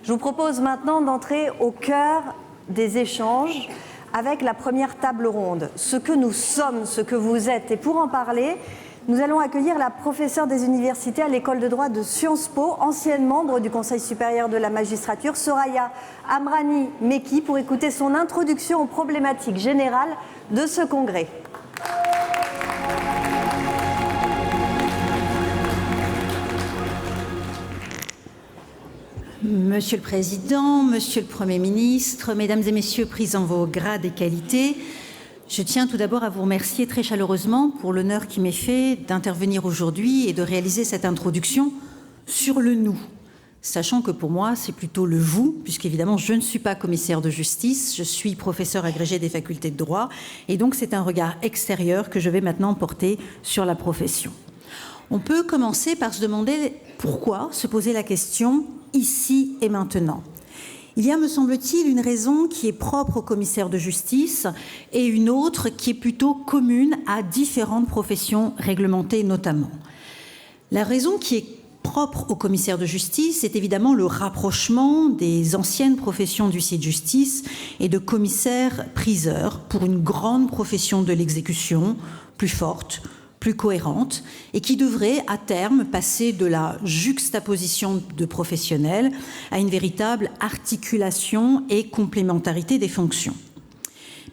Je vous propose maintenant d'entrer au cœur des échanges avec la première table ronde, ce que nous sommes, ce que vous êtes. Et pour en parler, nous allons accueillir la professeure des universités à l'école de droit de Sciences Po, ancienne membre du Conseil supérieur de la magistrature, Soraya Amrani Mekki, pour écouter son introduction aux problématiques générales de ce congrès. Monsieur le Président, Monsieur le Premier ministre, Mesdames et Messieurs pris en vos grades et qualités, je tiens tout d'abord à vous remercier très chaleureusement pour l'honneur qui m'est fait d'intervenir aujourd'hui et de réaliser cette introduction sur le « nous », sachant que pour moi, c'est plutôt le « vous », puisqu'évidemment, je ne suis pas commissaire de justice, je suis professeur agrégé des facultés de droit, et donc c'est un regard extérieur que je vais maintenant porter sur la profession. On peut commencer par se demander pourquoi se poser la question ici et maintenant. Il y a, me semble-t-il, une raison qui est propre aux commissaires de justice et une autre qui est plutôt commune à différentes professions réglementées notamment. La raison qui est propre aux commissaires de justice est évidemment le rapprochement des anciennes professions d'huissier de justice et de commissaires-priseurs pour une grande profession de l'exécution plus forte, plus cohérente et qui devrait à terme passer de la juxtaposition de professionnels à une véritable articulation et complémentarité des fonctions.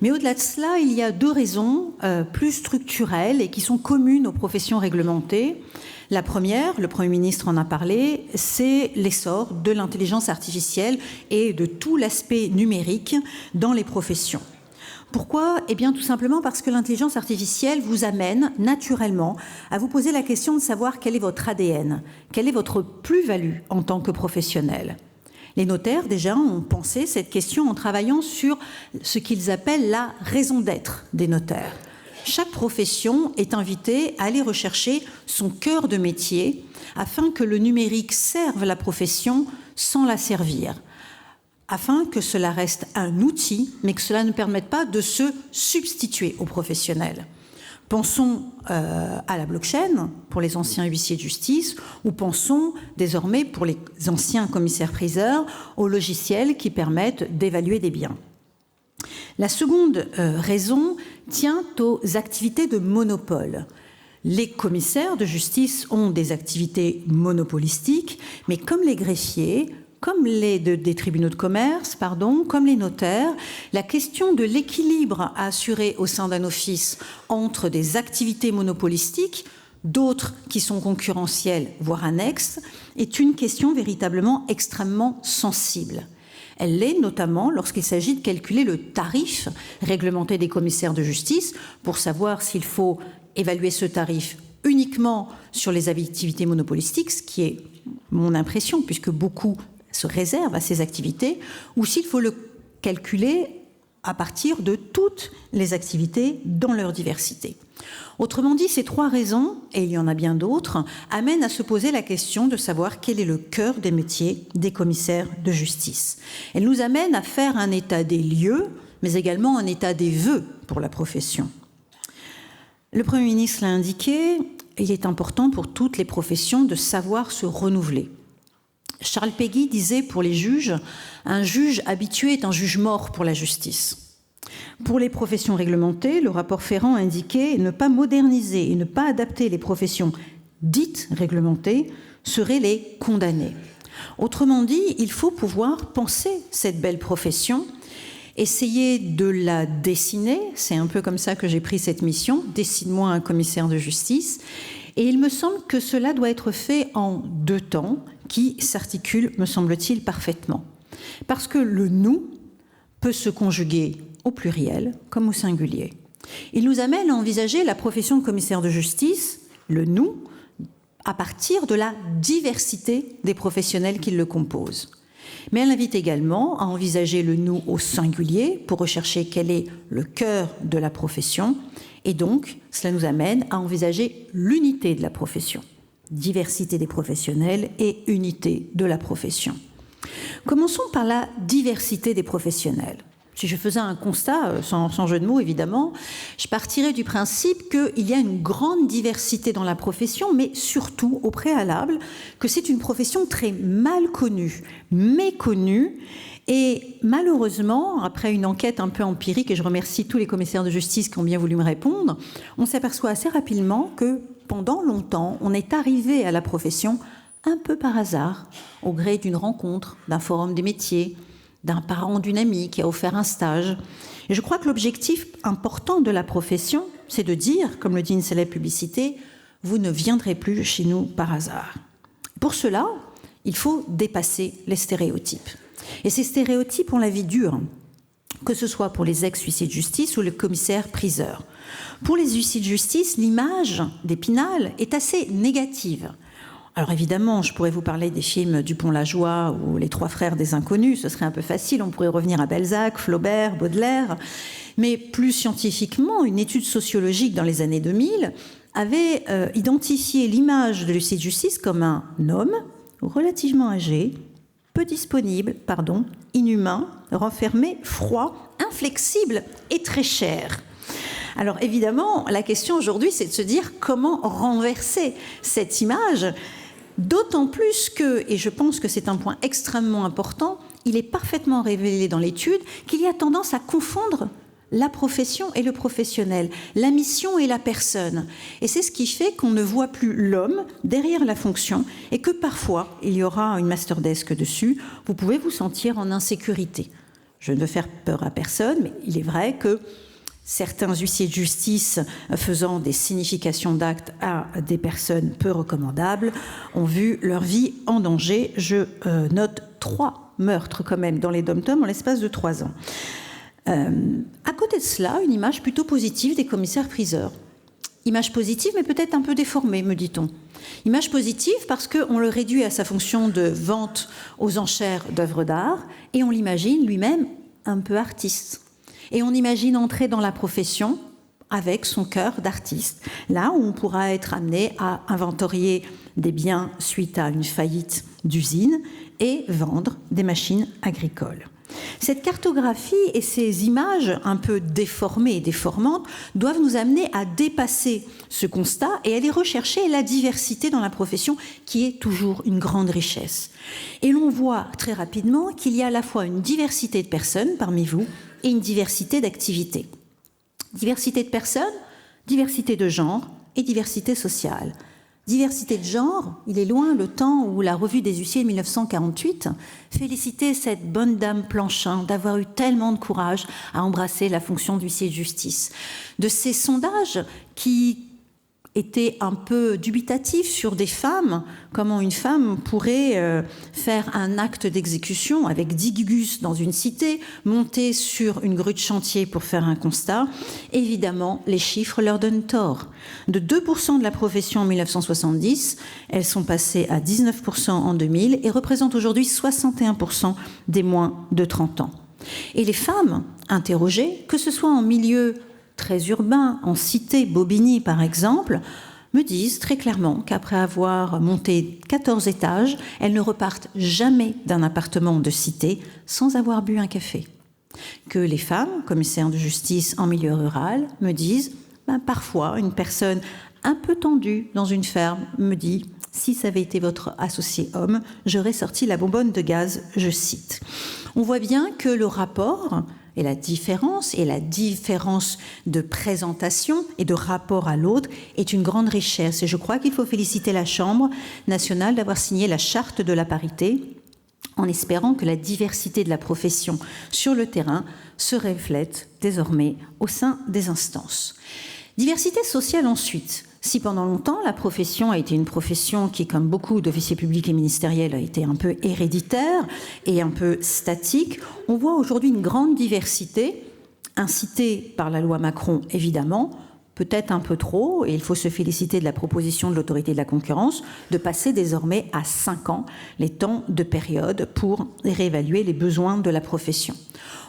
Mais au-delà de cela, il y a deux raisons plus structurelles et qui sont communes aux professions réglementées. La première, le Premier ministre en a parlé, c'est l'essor de l'intelligence artificielle et de tout l'aspect numérique dans les professions. Pourquoi ? Eh bien, tout simplement parce que l'intelligence artificielle vous amène naturellement à vous poser la question de savoir quel est votre ADN, quelle est votre plus-value en tant que professionnel. Les notaires, déjà, ont pensé cette question en travaillant sur ce qu'ils appellent la raison d'être des notaires. Chaque profession est invitée à aller rechercher son cœur de métier afin que le numérique serve la profession sans la servir, afin que cela reste un outil, mais que cela ne permette pas de se substituer aux professionnels. Pensons à la blockchain pour les anciens huissiers de justice ou pensons désormais pour les anciens commissaires-priseurs aux logiciels qui permettent d'évaluer des biens. La seconde raison tient aux activités de monopole. Les commissaires de justice ont des activités monopolistiques, mais comme les greffiers, comme des tribunaux de commerce, comme les notaires, la question de l'équilibre à assurer au sein d'un office entre des activités monopolistiques, d'autres qui sont concurrentielles, voire annexes, est une question véritablement extrêmement sensible. Elle l'est notamment lorsqu'il s'agit de calculer le tarif réglementé des commissaires de justice pour savoir s'il faut évaluer ce tarif uniquement sur les activités monopolistiques, ce qui est mon impression, puisque beaucoup se réserve à ces activités, ou s'il faut le calculer à partir de toutes les activités dans leur diversité. Autrement dit, ces trois raisons, et il y en a bien d'autres, amènent à se poser la question de savoir quel est le cœur des métiers des commissaires de justice. Elles nous amènent à faire un état des lieux, mais également un état des vœux pour la profession. Le Premier ministre l'a indiqué, il est important pour toutes les professions de savoir se renouveler. Charles Péguy disait pour les juges, un juge habitué est un juge mort pour la justice. Pour les professions réglementées, le rapport Ferrand indiquait ne pas moderniser et ne pas adapter les professions dites réglementées seraient les condamner. Autrement dit, il faut pouvoir penser cette belle profession, essayer de la dessiner, c'est un peu comme ça que j'ai pris cette mission, dessine-moi un commissaire de justice, et il me semble que cela doit être fait en deux temps qui s'articulent, me semble-t-il, parfaitement. Parce que le « nous » peut se conjuguer au pluriel comme au singulier. Il nous amène à envisager la profession de commissaire de justice, le « nous », à partir de la diversité des professionnels qui le composent. Mais elle invite également à envisager le « nous » au singulier pour rechercher quel est le cœur de la profession. Et donc, cela nous amène à envisager l'unité de la profession. Diversité des professionnels et unité de la profession. Commençons par la diversité des professionnels. si je faisais un constat, sans jeu de mots évidemment, je partirais du principe qu'il y a une grande diversité dans la profession, mais surtout au préalable que c'est une profession très mal connue, méconnue. Et malheureusement, après une enquête un peu empirique, et je remercie tous les commissaires de justice qui ont bien voulu me répondre, on s'aperçoit assez rapidement que pendant longtemps, on est arrivé à la profession un peu par hasard, au gré d'une rencontre, d'un forum des métiers, d'un parent d'une amie qui a offert un stage. Et je crois que l'objectif important de la profession, c'est de dire, comme le dit une célèbre publicité, « Vous ne viendrez plus chez nous par hasard ». Pour cela, il faut dépasser les stéréotypes. Et ces stéréotypes ont la vie dure, que ce soit pour les ex-huissiers de justice ou les commissaires-priseurs. Pour les huissiers de justice, l'image d'Épinal est assez négative. Alors évidemment, je pourrais vous parler des films Dupont-la-Joie ou Les Trois Frères des Inconnus, ce serait un peu facile, on pourrait revenir à Balzac, Flaubert, Baudelaire. Mais plus scientifiquement, une étude sociologique dans les années 2000 avait identifié l'image de l'huissier de justice comme un homme relativement âgé, peu disponible, inhumain, renfermé, froid, inflexible et très cher. Alors évidemment, la question aujourd'hui, c'est de se dire comment renverser cette image, d'autant plus que, et je pense que c'est un point extrêmement important, il est parfaitement révélé dans l'étude qu'il y a tendance à confondre la profession et le professionnel, la mission et la personne. Et c'est ce qui fait qu'on ne voit plus l'homme derrière la fonction et que parfois, il y aura une master desk dessus, vous pouvez vous sentir en insécurité. Je ne veux faire peur à personne, mais il est vrai que certains huissiers de justice faisant des significations d'actes à des personnes peu recommandables ont vu leur vie en danger. Je note 3 meurtres quand même dans les dom-toms en l'espace de 3 ans. À côté de cela, une image plutôt positive des commissaires-priseurs. Image positive, mais peut-être un peu déformée, me dit-on. Image positive parce qu'on le réduit à sa fonction de vente aux enchères d'œuvres d'art et on l'imagine lui-même un peu artiste. Et on imagine entrer dans la profession avec son cœur d'artiste. Là où on pourra être amené à inventorier des biens suite à une faillite d'usine et vendre des machines agricoles. Cette cartographie et ces images un peu déformées et déformantes doivent nous amener à dépasser ce constat et aller rechercher la diversité dans la profession qui est toujours une grande richesse. Et l'on voit très rapidement qu'il y a à la fois une diversité de personnes parmi vous et une diversité d'activités. Diversité de personnes, diversité de genre et diversité sociale. Diversité de genre, il est loin le temps où la revue des huissiers de 1948 félicitait cette bonne dame Planchin d'avoir eu tellement de courage à embrasser la fonction d'huissier de justice. De ces sondages qui étaient un peu dubitatifs sur des femmes, comment une femme pourrait faire un acte d'exécution avec 10 gugus dans une cité, monter sur une grue de chantier pour faire un constat. Évidemment, les chiffres leur donnent tort. De 2% de la profession en 1970, elles sont passées à 19% en 2000 et représentent aujourd'hui 61% des moins de 30 ans. Et les femmes interrogées, que ce soit en milieu très urbain, en cité, Bobigny par exemple, me disent très clairement qu'après avoir monté 14 étages, elles ne repartent jamais d'un appartement de cité sans avoir bu un café. Que les femmes, commissaires de justice en milieu rural, me disent parfois une personne un peu tendue dans une ferme me dit « si ça avait été votre associé homme, j'aurais sorti la bonbonne de gaz », je cite. On voit bien que le rapport et la différence de présentation et de rapport à l'autre est une grande richesse. Et je crois qu'il faut féliciter la Chambre nationale d'avoir signé la charte de la parité en espérant que la diversité de la profession sur le terrain se reflète désormais au sein des instances. Diversité sociale ensuite. Si pendant longtemps, la profession a été une profession qui, comme beaucoup d'officiers publics et ministériels, a été un peu héréditaire et un peu statique, on voit aujourd'hui une grande diversité, incitée par la loi Macron, évidemment, peut-être un peu trop, et il faut se féliciter de la proposition de l'autorité de la concurrence, de passer désormais à 5 ans les temps de période pour réévaluer les besoins de la profession.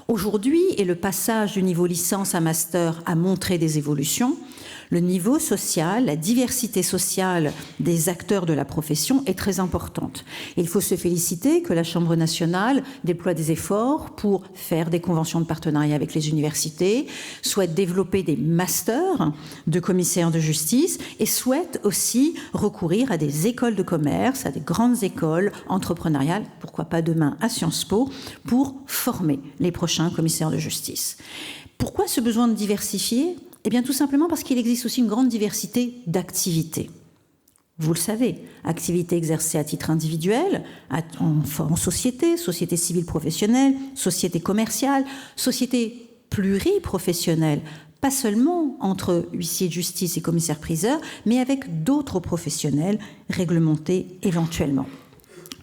Aujourd'hui, et le passage du niveau licence à master a montré des évolutions, Le niveau social, la diversité sociale des acteurs de la profession est très importante. Il faut se féliciter que la Chambre nationale déploie des efforts pour faire des conventions de partenariat avec les universités, souhaite développer des masters de commissaires de justice et souhaite aussi recourir à des écoles de commerce, à des grandes écoles entrepreneuriales, pourquoi pas demain à Sciences Po, pour former les prochains commissaires de justice. Pourquoi ce besoin de diversifier ? Eh bien, tout simplement parce qu'il existe aussi une grande diversité d'activités. Vous le savez, activités exercées à titre individuel, en société, société civile professionnelle, société commerciale, société pluriprofessionnelle, pas seulement entre huissiers de justice et commissaires-priseurs, mais avec d'autres professionnels réglementés éventuellement.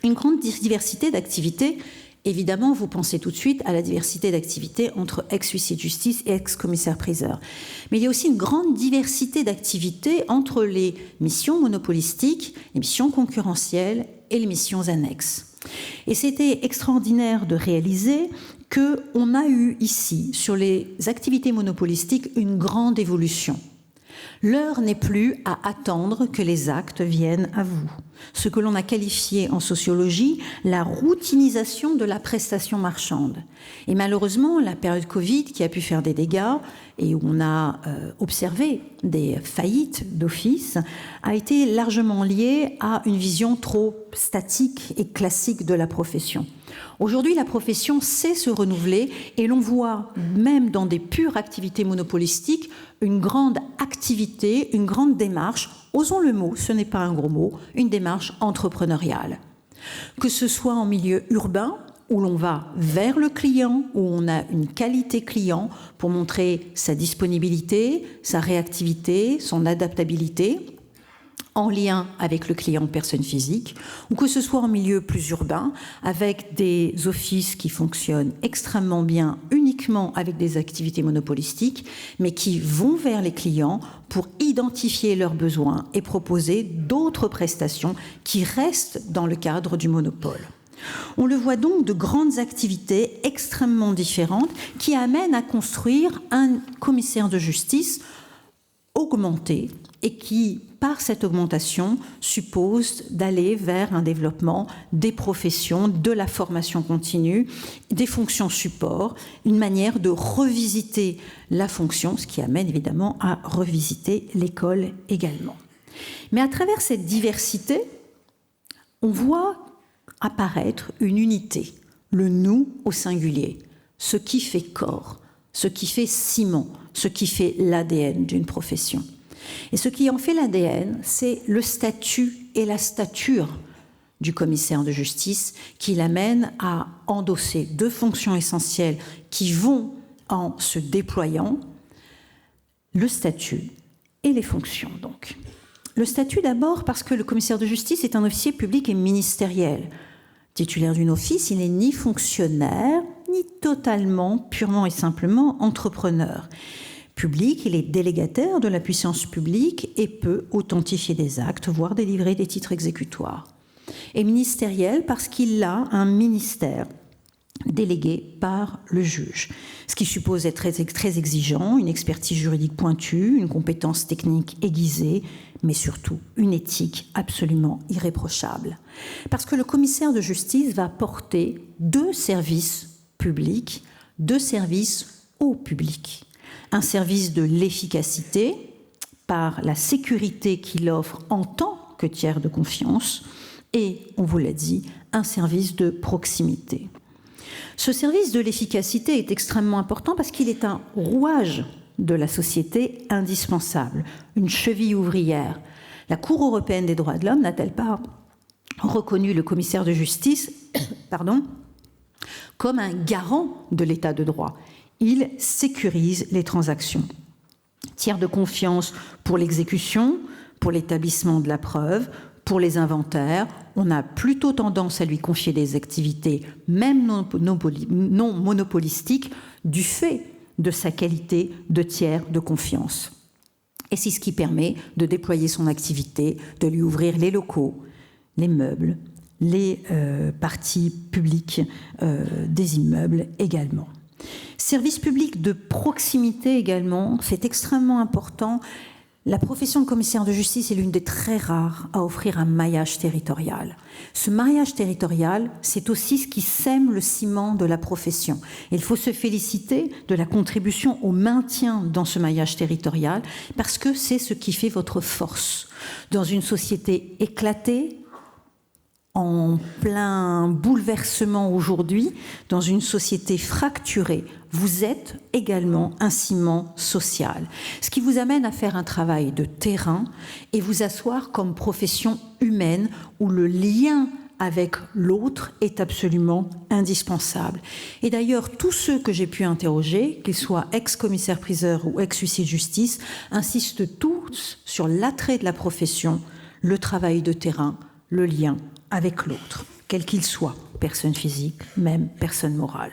Une grande diversité d'activités. Évidemment, vous pensez tout de suite à la diversité d'activités entre ex-huissiers de justice et ex-commissaires-priseurs. Mais il y a aussi une grande diversité d'activités entre les missions monopolistiques, les missions concurrentielles et les missions annexes. Et c'était extraordinaire de réaliser qu'on a eu ici, sur les activités monopolistiques, une grande évolution. L'heure n'est plus à attendre que les actes viennent à vous. Ce que l'on a qualifié en sociologie la routinisation de la prestation marchande. Et malheureusement, la période Covid qui a pu faire des dégâts et où on a observé des faillites d'office a été largement liée à une vision trop statique et classique de la profession. Aujourd'hui, la profession sait se renouveler et l'on voit, même dans des pures activités monopolistiques, une grande activité, une grande démarche, osons le mot, ce n'est pas un gros mot, une démarche entrepreneuriale. Que ce soit en milieu urbain, où l'on va vers le client, où on a une qualité client pour montrer sa disponibilité, sa réactivité, son adaptabilité, en lien avec le client personne physique, ou que ce soit en milieu plus urbain, avec des offices qui fonctionnent extrêmement bien uniquement avec des activités monopolistiques, mais qui vont vers les clients pour identifier leurs besoins et proposer d'autres prestations qui restent dans le cadre du monopole. On le voit donc, de grandes activités extrêmement différentes qui amènent à construire un commissaire de justice augmenté et qui, par cette augmentation, suppose d'aller vers un développement des professions, de la formation continue, des fonctions support, une manière de revisiter la fonction, ce qui amène évidemment à revisiter l'école également. Mais à travers cette diversité, on voit apparaître une unité, le nous au singulier, ce qui fait corps, ce qui fait ciment, ce qui fait l'ADN d'une profession. Et ce qui en fait l'ADN, c'est le statut et la stature du commissaire de justice qui l'amène à endosser deux fonctions essentielles qui vont en se déployant, le statut et les fonctions donc. Le statut d'abord parce que le commissaire de justice est un officier public et ministériel. Titulaire d'une office, il n'est ni fonctionnaire, ni totalement, purement et simplement entrepreneur. Public, il est délégataire de la puissance publique et peut authentifier des actes, voire délivrer des titres exécutoires. Et ministériel parce qu'il a un ministère délégué par le juge, ce qui suppose être très exigeant, une expertise juridique pointue, une compétence technique aiguisée, mais surtout une éthique absolument irréprochable. Parce que le commissaire de justice va porter deux services publics, deux services au public. Un service de l'efficacité par la sécurité qu'il offre en tant que tiers de confiance et, on vous l'a dit, un service de proximité. Ce service de l'efficacité est extrêmement important parce qu'il est un rouage de la société indispensable, une cheville ouvrière. La Cour européenne des droits de l'homme n'a-t-elle pas reconnu le commissaire de justice comme un garant de l'état de droit ? Il sécurise les transactions. Tiers de confiance pour l'exécution, pour l'établissement de la preuve, pour les inventaires. On a plutôt tendance à lui confier des activités, même non monopolistiques, du fait de sa qualité de tiers de confiance. Et c'est ce qui permet de déployer son activité, de lui ouvrir les locaux, les meubles, les parties publiques des immeubles également. Service public de proximité également, c'est extrêmement important. La profession de commissaire de justice est l'une des très rares à offrir un maillage territorial. Ce maillage territorial, c'est aussi ce qui sème le ciment de la profession. Il faut se féliciter de la contribution au maintien dans ce maillage territorial parce que c'est ce qui fait votre force. Dans une société éclatée, en plein bouleversement aujourd'hui, dans une société fracturée, vous êtes également un ciment social. Ce qui vous amène à faire un travail de terrain et vous asseoir comme profession humaine où le lien avec l'autre est absolument indispensable. Et d'ailleurs, tous ceux que j'ai pu interroger, qu'ils soient ex-commissaires-priseurs ou ex-huissiers de justice, insistent tous sur l'attrait de la profession, le travail de terrain, le lien avec l'autre, quel qu'il soit, personne physique, même personne morale.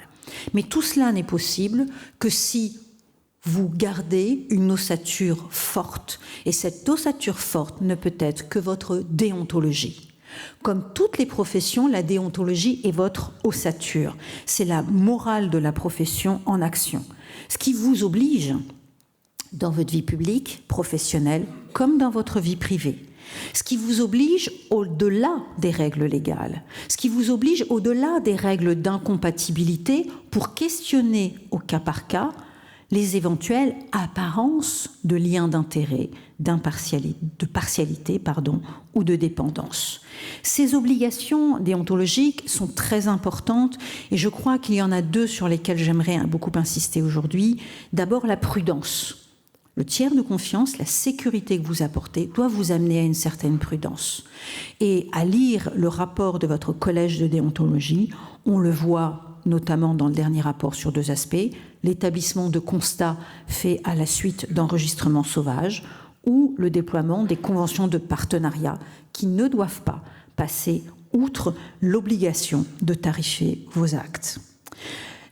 Mais tout cela n'est possible que si vous gardez une ossature forte. Et cette ossature forte ne peut être que votre déontologie. Comme toutes les professions, la déontologie est votre ossature. C'est la morale de la profession en action. Ce qui vous oblige dans votre vie publique, professionnelle, comme dans votre vie privée. Ce qui vous oblige au-delà des règles légales, ce qui vous oblige au-delà des règles d'incompatibilité pour questionner au cas par cas les éventuelles apparences de liens d'intérêt, de partialité, ou de dépendance. Ces obligations déontologiques sont très importantes et je crois qu'il y en a deux sur lesquelles j'aimerais beaucoup insister aujourd'hui. D'abord, la prudence. Le tiers de confiance, la sécurité que vous apportez, doit vous amener à une certaine prudence. Et à lire le rapport de votre collège de déontologie, on le voit notamment dans le dernier rapport sur deux aspects, l'établissement de constats faits à la suite d'enregistrements sauvages ou le déploiement des conventions de partenariat qui ne doivent pas passer outre l'obligation de tarifer vos actes.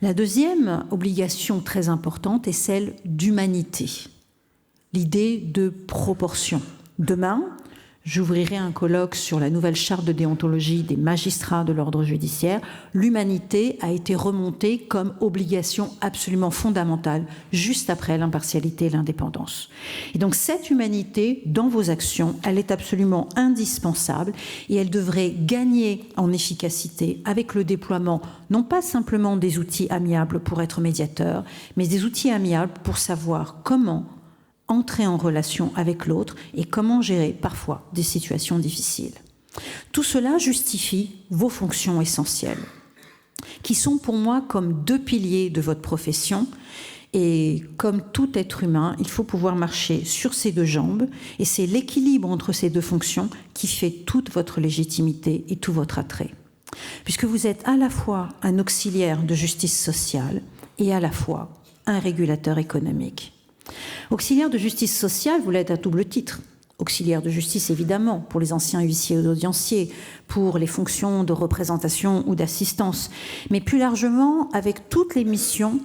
La deuxième obligation très importante est celle d'humanité. L'idée de proportion. Demain, j'ouvrirai un colloque sur la nouvelle charte de déontologie des magistrats de l'ordre judiciaire. L'humanité a été remontée comme obligation absolument fondamentale, juste après l'impartialité et l'indépendance. Et donc cette humanité, dans vos actions, elle est absolument indispensable et elle devrait gagner en efficacité avec le déploiement, non pas simplement des outils amiables pour être médiateur, mais des outils amiables pour savoir comment entrer en relation avec l'autre et comment gérer parfois des situations difficiles. Tout cela justifie vos fonctions essentielles, qui sont pour moi comme deux piliers de votre profession. Et comme tout être humain, il faut pouvoir marcher sur ses deux jambes et c'est l'équilibre entre ces deux fonctions qui fait toute votre légitimité et tout votre attrait. Puisque vous êtes à la fois un auxiliaire de justice sociale et à la fois un régulateur économique. Auxiliaire de justice sociale, vous l'êtes à double titre. Auxiliaire de justice, évidemment, pour les anciens huissiers ou audienciers, pour les fonctions de représentation ou d'assistance, mais plus largement avec toutes les missions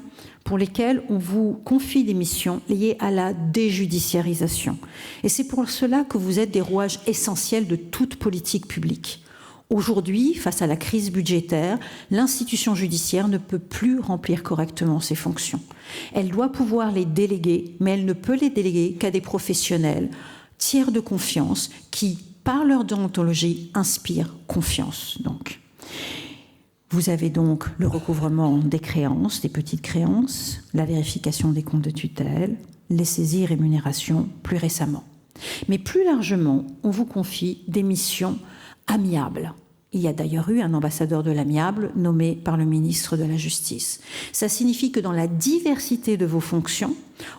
pour lesquelles on vous confie des missions liées à la déjudiciarisation. Et c'est pour cela que vous êtes des rouages essentiels de toute politique publique. Aujourd'hui, face à la crise budgétaire, l'institution judiciaire ne peut plus remplir correctement ses fonctions. Elle doit pouvoir les déléguer, mais elle ne peut les déléguer qu'à des professionnels tiers de confiance qui, par leur déontologie, inspirent confiance. Donc, vous avez donc le recouvrement des créances, des petites créances, la vérification des comptes de tutelle, les saisies et rémunérations plus récemment. Mais plus largement, on vous confie des missions amiables. Il y a d'ailleurs eu un ambassadeur de l'amiable nommé par le ministre de la Justice. Ça signifie que dans la diversité de vos fonctions,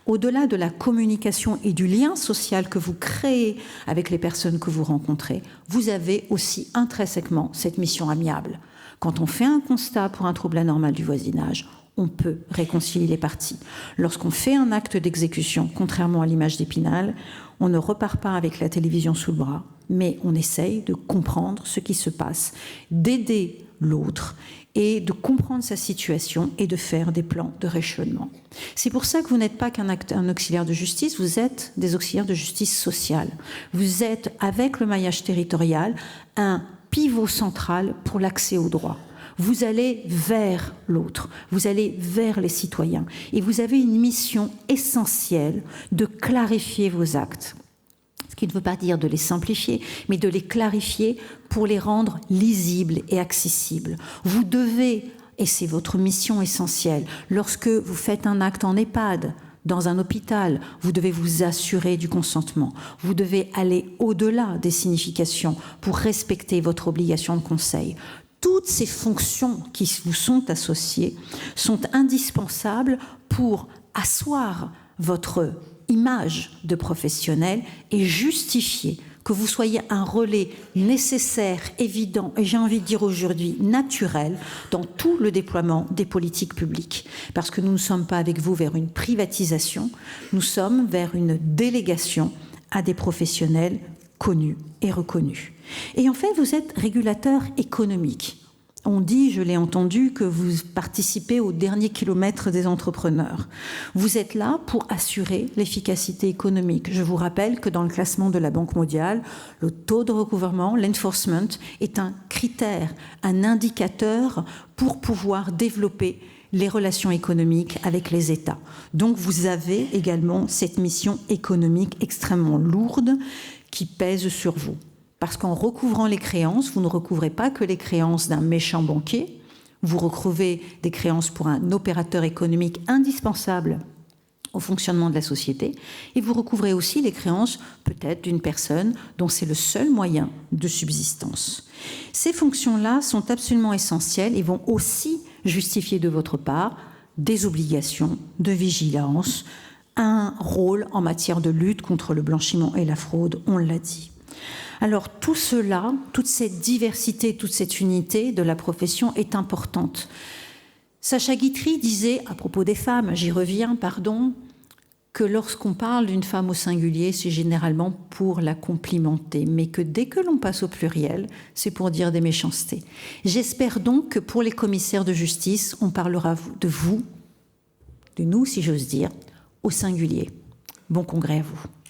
au-delà de la communication et du lien social que vous créez avec les personnes que vous rencontrez, vous avez aussi intrinsèquement cette mission amiable. Quand on fait un constat pour un trouble anormal du voisinage, on peut réconcilier les parties. Lorsqu'on fait un acte d'exécution, contrairement à l'image d'Épinal, on ne repart pas avec la télévision sous le bras, mais on essaye de comprendre ce qui se passe, d'aider l'autre et de comprendre sa situation et de faire des plans de rééchelonnement. C'est pour ça que vous n'êtes pas qu'un auxiliaire de justice, vous êtes des auxiliaires de justice sociale. Vous êtes, avec le maillage territorial, un pivot central pour l'accès au droit. Vous allez vers l'autre, vous allez vers les citoyens et vous avez une mission essentielle de clarifier vos actes. ce qui ne veut pas dire de les simplifier, mais de les clarifier pour les rendre lisibles et accessibles. Vous devez, et c'est votre mission essentielle, lorsque vous faites un acte en EHPAD, dans un hôpital, vous devez vous assurer du consentement. Vous devez aller au-delà des significations pour respecter votre obligation de conseil. Toutes ces fonctions qui vous sont associées sont indispensables pour asseoir votre image de professionnel et justifier que vous soyez un relais nécessaire, évident, et j'ai envie de dire aujourd'hui naturel, dans tout le déploiement des politiques publiques. Parce que nous ne sommes pas avec vous vers une privatisation, nous sommes vers une délégation à des professionnels connus et reconnus. Et en fait, vous êtes régulateur économique. On dit, je l'ai entendu, que vous participez au dernier kilomètre des entrepreneurs. Vous êtes là pour assurer l'efficacité économique. Je vous rappelle que dans le classement de la Banque mondiale, le taux de recouvrement, l'enforcement, est un critère, un indicateur pour pouvoir développer les relations économiques avec les États. Donc vous avez également cette mission économique extrêmement lourde qui pèse sur vous. Parce qu'en recouvrant les créances, vous ne recouvrez pas que les créances d'un méchant banquier, vous recouvrez des créances pour un opérateur économique indispensable au fonctionnement de la société, et vous recouvrez aussi les créances peut-être d'une personne dont c'est le seul moyen de subsistance. Ces fonctions-là sont absolument essentielles et vont aussi justifier de votre part des obligations de vigilance, un rôle en matière de lutte contre le blanchiment et la fraude, on l'a dit. Alors tout cela, toute cette diversité, toute cette unité de la profession est importante. Sacha Guitry disait, à propos des femmes, j'y reviens, pardon, que lorsqu'on parle d'une femme au singulier, c'est généralement pour la complimenter, mais que dès que l'on passe au pluriel, c'est pour dire des méchancetés. J'espère donc que pour les commissaires de justice, on parlera de vous, de nous si j'ose dire, au singulier. Bon congrès à vous.